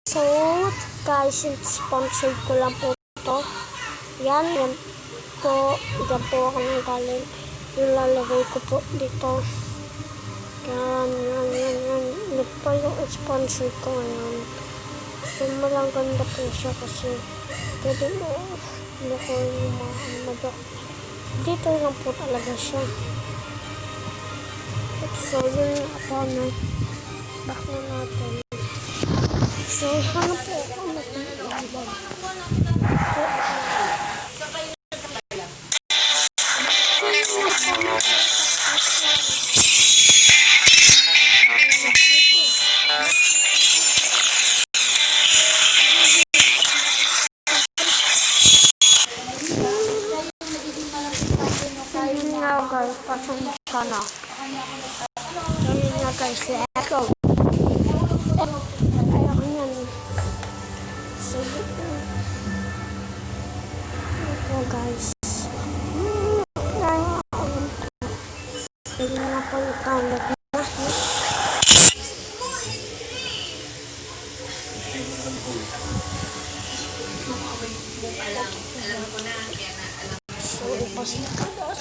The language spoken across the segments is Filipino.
So, guys, sponsored ko lang po ito. Yan po ako ng galing. Nilalagay ko po dito. Yan. Ito yung sponsor ko ngayon. So, malang ganda po siya kasi pwede mo ko yung mga dito lang po talaga siya. So, yun ako na back na natin. So, hanap po ako mag-ibang. Guys, pasok ka na. Ayun nga guys, let's go. Ayoko yan. So, ito guys. Ayun nga po yung kalat na. So, ipas na kalat.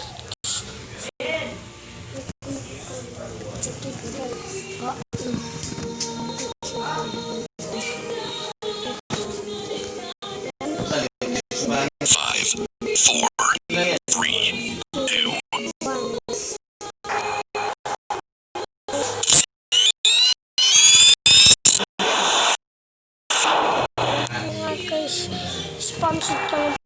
5, 4, 3, 2. Guys, sponsored ko lang